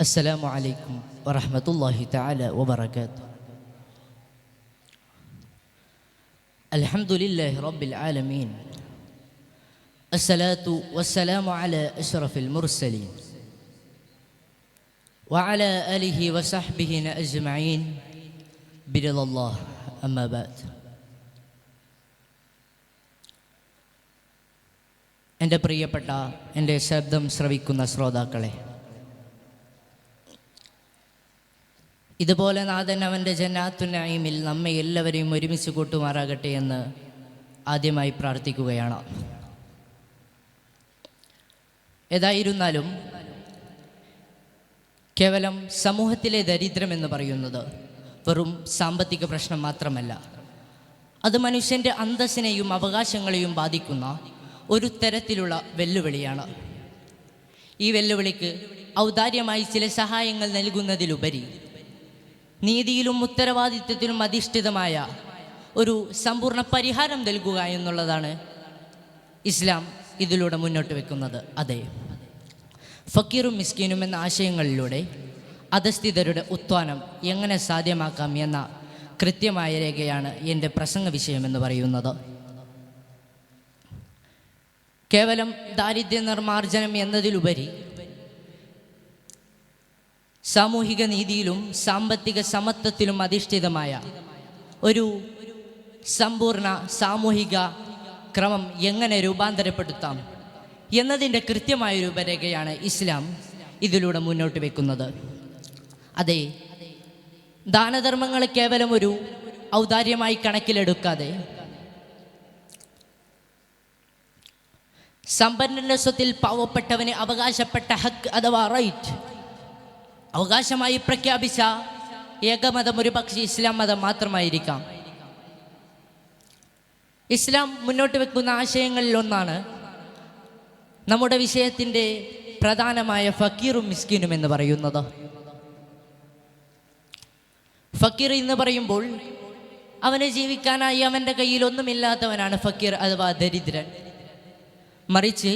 السلام عليكم ورحمة الله تعالى وبركاته. الحمد لله رب العالمين، الصلاة والسلام على أشرف المرسلين وعلى آله وصحبه أجمعين برضا الله. أما بعد. എൻ്റെ പ്രിയപ്പെട്ട എൻ്റെ ശബ്ദം ശ്രവിക്കുന്ന ശ്രോതാക്കളെ, ഇതുപോലെ നാഥൻ അവൻ്റെ ജന്നാത്തുൻ നഈമിൽ നമ്മെ എല്ലാവരെയും ഒരുമിച്ച് കൂട്ടുമാറാകട്ടെ എന്ന് ആദ്യമായി പ്രാർത്ഥിക്കുകയാണ്. ഏതായിരുന്നാലും കേവലം സമൂഹത്തിലെ ദരിദ്രം എന്ന് പറയുന്നത് വെറും സാമ്പത്തിക പ്രശ്നം മാത്രമല്ല, അത് മനുഷ്യൻ്റെ അന്തസ്സിനെയും അവകാശങ്ങളെയും ബാധിക്കുന്ന ഒരു തരത്തിലുള്ള വെല്ലുവിളിയാണ്. ഈ വെല്ലുവിളിക്ക് ഔദാര്യമായി ചില സഹായങ്ങൾ നൽകുന്നതിലുപരി നീതിയിലും ഉത്തരവാദിത്വത്തിലും അധിഷ്ഠിതമായ ഒരു സമ്പൂർണ്ണ പരിഹാരം നൽകുക എന്നുള്ളതാണ് ഇസ്ലാം ഇതിലൂടെ മുന്നോട്ട് വെക്കുന്നത്. അതെ, ഫക്കീറും മിസ്കീനും എന്ന ആശയങ്ങളിലൂടെ അധസ്ഥിതരുടെ ഉത്ഥാനം എങ്ങനെ സാധ്യമാക്കാം എന്ന കൃത്യമായ രേഖയാണ് എൻ്റെ പ്രസംഗ വിഷയമെന്ന് പറയുന്നത്. കേവലം ദാരിദ്ര്യ നിർമ്മാർജ്ജനം എന്നതിലുപരി സാമൂഹിക നീതിയിലും സാമ്പത്തിക സമത്വത്തിലും അധിഷ്ഠിതമായ ഒരു സമ്പൂർണ്ണ സാമൂഹിക ക്രമം എങ്ങനെ രൂപാന്തരപ്പെടുത്താം എന്നതിൻ്റെ കൃത്യമായ രൂപരേഖയാണ് ഇസ്ലാം ഇതിലൂടെ മുന്നോട്ട് വെക്കുന്നത്. അതെ, ദാനധർമ്മങ്ങൾ കേവലം ഒരു ഔദാര്യമായി കണക്കിലെടുക്കാതെ സമ്പന്നന്റെ സ്വത്തിൽ പാവപ്പെട്ടവന് അവകാശപ്പെട്ട ഹക്ക് അഥവാ റൈറ്റ് അവകാശമായി പ്രഖ്യാപിച്ച ഏകമതം ഒരു പക്ഷേ ഇസ്ലാം മതം മാത്രമായിരിക്കാം. ഇസ്ലാം മുന്നോട്ട് വെക്കുന്ന ആശയങ്ങളിൽ ഒന്നാണ് നമ്മുടെ വിഷയത്തിൻ്റെ പ്രധാനമായ ഫക്കീറും മിസ്കീനും എന്ന് പറയുന്നത്. ഫക്കീർ എന്ന് പറയുമ്പോൾ അവന് ജീവിക്കാനായി അവൻ്റെ കയ്യിൽ ഒന്നുമില്ലാത്തവനാണ് ഫക്കീർ അഥവാ ദരിദ്രൻ. മറിച്ച്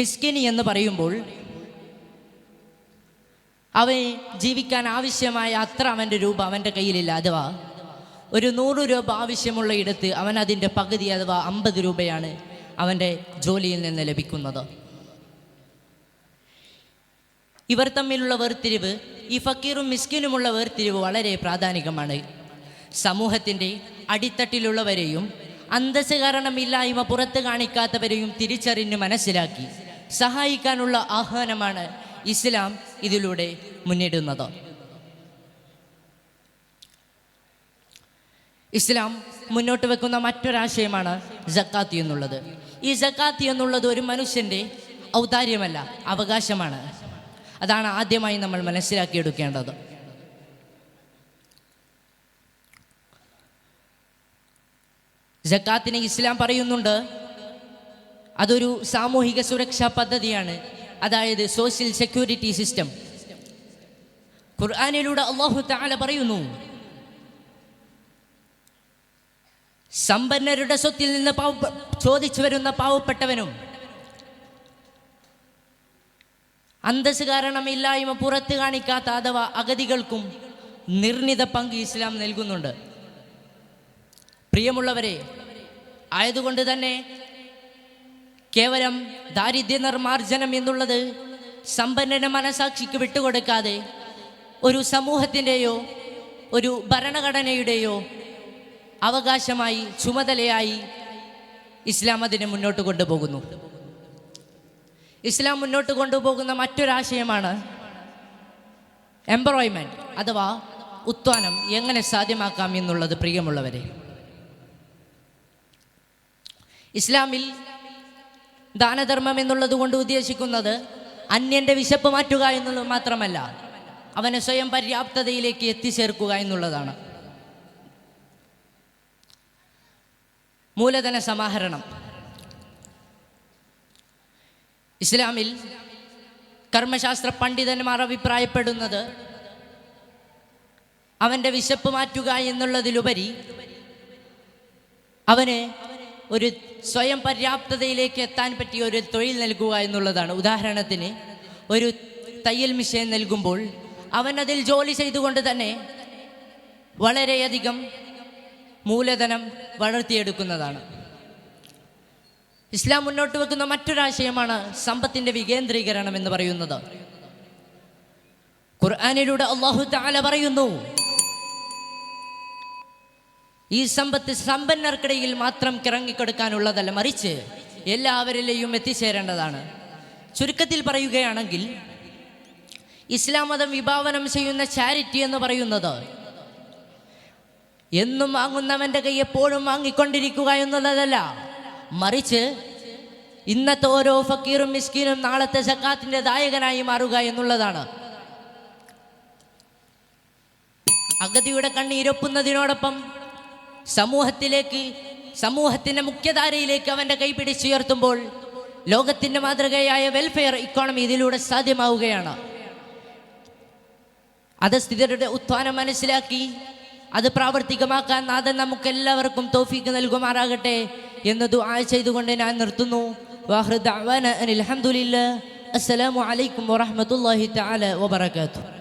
മിസ്കിനി എന്ന് പറയുമ്പോൾ അവന് ജീവിക്കാൻ ആവശ്യമായ അത്ര അവൻ്റെ രൂപ അവൻ്റെ കയ്യിലില്ല. അഥവാ ഒരു 100 രൂപ ആവശ്യമുള്ള ഇടത്ത് അവൻ അതിൻ്റെ പകുതി അഥവാ 50 രൂപയാണ് അവൻ്റെ ജോലിയിൽ നിന്ന് ലഭിക്കുന്നത്. ഇവർ തമ്മിലുള്ള വേർതിരിവ്, ഈ ഫക്കീറും മിസ്കിനുമുള്ള വേർതിരിവ് വളരെ പ്രാധാനികമാണ്. സമൂഹത്തിൻ്റെ അടിത്തട്ടിലുള്ളവരെയും അന്തസ്സ് കാരണമില്ലായ്മ പുറത്ത് കാണിക്കാത്തവരെയും തിരിച്ചറിഞ്ഞ് മനസ്സിലാക്കി സഹായിക്കാനുള്ള ആഹ്വാനമാണ് ഇസ്ലാം ഇതിലൂടെ മുന്നിടുന്നത്. ഇസ്ലാം മുന്നോട്ട് വെക്കുന്ന മറ്റൊരാശയമാണ് സക്കാത്ത് എന്നുള്ളത്. ഈ സക്കാത്ത് എന്നുള്ളത് ഒരു മനുഷ്യൻ്റെ ഔദാര്യമല്ല, അവകാശമാണ്. അതാണ് ആദ്യമായി നമ്മൾ മനസ്സിലാക്കിയെടുക്കേണ്ടത്. സക്കാത്തിനെ ഇസ്ലാം പറയുന്നുണ്ട്, അതൊരു സാമൂഹിക സുരക്ഷാ പദ്ധതിയാണ്, അതായത് സോഷ്യൽ സെക്യൂരിറ്റി സിസ്റ്റം. ഖുർആനിലൂടെ അല്ലാഹു തആല പറയുന്നു, സമ്പന്നരുടെ സ്വത്തിൽ നിന്ന് ചോദിച്ചു വരുന്ന പാവപ്പെട്ടവനും അന്തസ്സ് കാരണമില്ലായ്മ പുറത്ത് കാണിക്കാത്ത അഥവാ അഗതികൾക്കും നിർണിത പങ്ക് ഇസ്ലാം നൽകുന്നുണ്ട്. പ്രിയമുള്ളവരെ, ആയതുകൊണ്ട് തന്നെ കേവലം ദാരിദ്ര്യ നിർമ്മാർജ്ജനം എന്നുള്ളത് സമ്പന്നന്റെ മനസാക്ഷിക്ക് വിട്ടുകൊടുക്കാതെ ഒരു സമൂഹത്തിൻ്റെയോ ഒരു ഭരണഘടനയുടെയോ അവകാശമായി ചുമതലയായി ഇസ്ലാം അതിനെ മുന്നോട്ട് കൊണ്ടുപോകുന്നു. ഇസ്ലാം മുന്നോട്ട് കൊണ്ടുപോകുന്ന മറ്റൊരാശയമാണ് എംപ്ലോയ്മെൻറ്റ് അഥവാ ഉത്ഥാനം എങ്ങനെ സാധ്യമാക്കാം എന്നുള്ളത്. പ്രിയമുള്ളവരെ, ഇസ്ലാമിൽ ദാനധർമ്മം എന്നുള്ളത് കൊണ്ട് ഉദ്ദേശിക്കുന്നത് അന്യൻ്റെ വിശപ്പ് മാറ്റുക എന്നുള്ളത് മാത്രമല്ല, അവനെ സ്വയം പര്യാപ്തതയിലേക്ക് എത്തിച്ചേർക്കുക എന്നുള്ളതാണ്. മൂലധന സമാഹരണം. ഇസ്ലാമിൽ കർമ്മശാസ്ത്ര പണ്ഡിതന്മാർ അഭിപ്രായപ്പെടുന്നത് അവൻ്റെ വിശപ്പ് മാറ്റുക എന്നുള്ളതിലുപരി അവന് ഒരു സ്വയം പര്യാപ്തതയിലേക്ക് എത്താൻ പറ്റിയ ഒരു തൊഴിൽ നൽകുക എന്നുള്ളതാണ്. ഉദാഹരണത്തിന്, ഒരു തയ്യൽ മിഷൻ നൽകുമ്പോൾ അവൻ അതിൽ ജോലി ചെയ്തുകൊണ്ട് തന്നെ വളരെയധികം മൂലധനം വളർത്തിയെടുക്കുന്നതാണ്. ഇസ്ലാം മുന്നോട്ട് വെക്കുന്ന മറ്റൊരാശയമാണ് സമ്പത്തിൻ്റെ വികേന്ദ്രീകരണം എന്ന് പറയുന്നത്. ഖുർആനിലൂടെ അല്ലാഹു തആല പറയുന്നു, ഈ സമ്പത്ത് സമ്പന്നർക്കിടയിൽ മാത്രം കിറങ്ങിക്കൊടുക്കാനുള്ളതല്ല, മറിച്ച് എല്ലാവരിലെയും എത്തിച്ചേരേണ്ടതാണ്. ചുരുക്കത്തിൽ പറയുകയാണെങ്കിൽ ഇസ്ലാം മതം വിഭാവനം ചെയ്യുന്ന ചാരിറ്റി എന്ന് പറയുന്നത് എന്നും വാങ്ങുന്നവൻ്റെ കൈ എപ്പോഴും വാങ്ങിക്കൊണ്ടിരിക്കുക എന്നുള്ളതല്ല, മറിച്ച് ഇന്നത്തെ ഓരോ ഫക്കീറും മിസ്കീനും നാളത്തെ സക്കാത്തിൻ്റെ ദായകനായി മാറുക എന്നുള്ളതാണ്. അഗതിയുടെ കണ്ണീരൊപ്പുന്നതിനോടൊപ്പം സമൂഹത്തിൻ്റെ മുഖ്യധാരയിലേക്ക് അവൻ്റെ കൈ പിടിച്ചുയർത്തുമ്പോൾ ലോകത്തിൻ്റെ മാതൃകയായ വെൽഫെയർ ഇക്കോണമി ഇതിലൂടെ സാധ്യമാവുകയാണ്. അധസ്ഥിതരുടെ ഉത്ഥാനം മനസ്സിലാക്കി അത് പ്രാവർത്തികമാക്കാൻ നാഥൻ നമുക്കെല്ലാവർക്കും തൗഫീഖ് നൽകുമാറാകട്ടെ എന്ന് ദുആ ചെയ്തുകൊണ്ട് ഞാൻ നിർത്തുന്നു. വാഖിറു ദഅ്വാനാ അനിൽ ഹംദുലില്ലാഹ്. അസ്സലാമു അലൈക്കും വറഹ്മത്തുള്ളാഹി തആല വബറകാതുഹു.